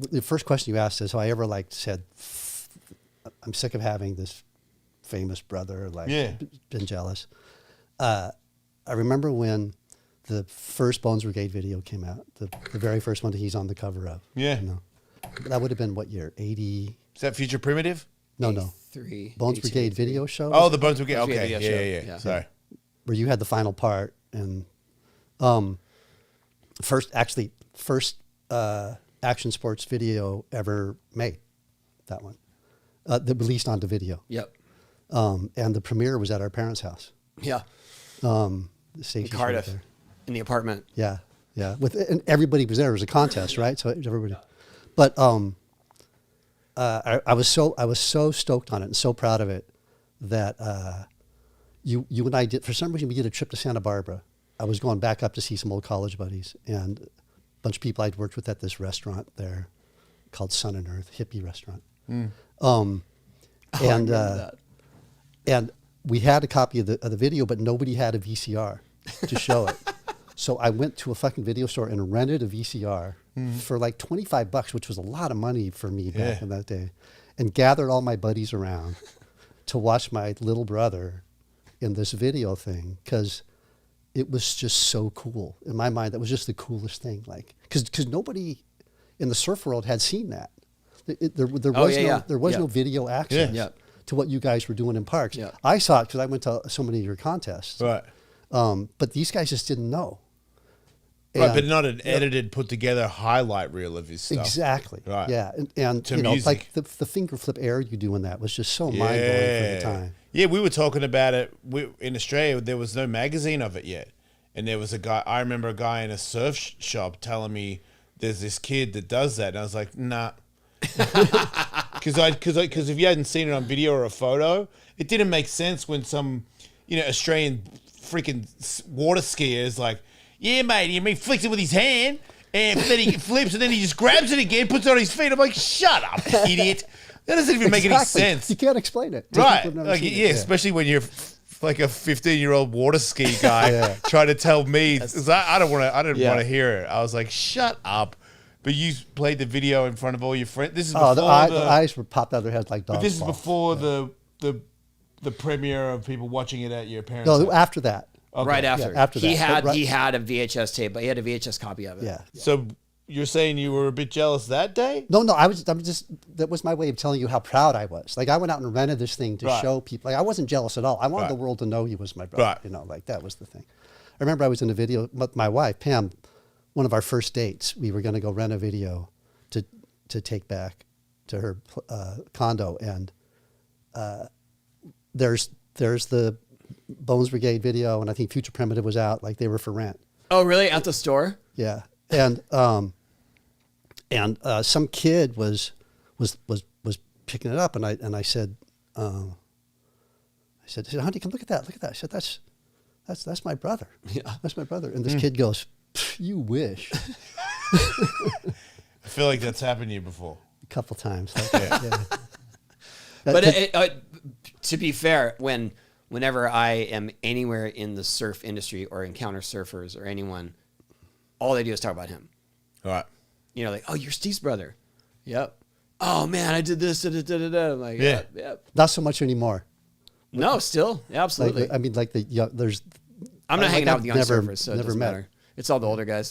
the first question you asked is, "Have I ever like said, I'm sick of having this famous brother, like been jealous?" I remember when the first Bones Brigade video came out, the very first one that he's on the cover of. Yeah. You know? That would have been what year? 80? Is that Future Primitive? No. Bones Brigade video show? Oh, the Bones Brigade. Bones Okay. Brigade Yeah. show. Sorry. Where you had the final part and first action sports video ever made, that one. That released onto video. Yep. And the premiere was at our parents' house. Yeah. Stacey's Cardiff. right there. In the apartment. Yeah. And everybody was there. It was a contest, right? So everybody. But I was so stoked on it and so proud of it that you and I did, for some reason we did a trip to Santa Barbara. I was going back up to see some old college buddies and a bunch of people I'd worked with at this restaurant there called Sun and Earth, hippie restaurant. And we had a copy of the video, but nobody had a VCR to show it. So I went to a fucking video store and rented a VCR for like $25, which was a lot of money for me back in that day, and gathered all my buddies around to watch my little brother in this video thing, because it was just so cool. In my mind, that was just the coolest thing. Like, because nobody in the surf world had seen that. There was no video access to what you guys were doing in parks. Yeah. I saw it because I went to so many of your contests. Right. But these guys just didn't know. Right, but not an edited, put together highlight reel of his stuff. Exactly. Right. Yeah, and To you know, music. like the finger flip air you do in that was just so mind blowing for the time. Yeah, we were talking about it. In Australia, there was no magazine of it yet. And there was a guy, I remember a guy in a surf shop telling me, there's this kid that does that. And I was like, nah. Because if you hadn't seen it on video or a photo, it didn't make sense when some, Australian freaking water skier is like, yeah, mate, he flicks it with his hand, and then he flips, and then he just grabs it again, puts it on his feet. I'm like, shut up, idiot. That doesn't even make any sense. You can't explain it. Right. Like, especially when you're like a 15-year-old water ski guy trying to tell me, I didn't want to hear it. I was like, shut up. But you played the video in front of all your friends. This is before the eyes were popped out of their heads like dogs. But this is before the premiere of people watching it at your parents' No, house. after that. Okay. Right after. Yeah, after he that. had he had a VHS tape, but he had a VHS copy of it. Yeah. So you're saying you were a bit jealous that day? No, I'm just that was my way of telling you how proud I was. Like, I went out and rented this thing to show people. Like, I wasn't jealous at all. I wanted the world to know he was my brother. Right. Like, that was the thing. I remember I was in a video with my wife, Pam, one of our first dates. We were going to go rent a video to take back to her condo, and there's the Bones Brigade video, and I think Future Primitive was out. Like, they were for rent. Oh, really? At the store? Yeah, and some kid was picking it up, and I said, honey, come look at that. I said, that's my brother. Yeah, that's my brother. And this kid goes, you wish. I feel like that's happened to you before. A couple times. But to be fair, whenever I am anywhere in the surf industry or encounter surfers or anyone, all they do is talk about him. All right. Like, oh, you're Steve's brother. Yep. Oh man, I did this. I'm like, yeah. Not so much anymore. No, still, absolutely. Like, I mean, like there's. I'm not hanging out with young never, surfers, so it never doesn't met. matter. It's all the older guys.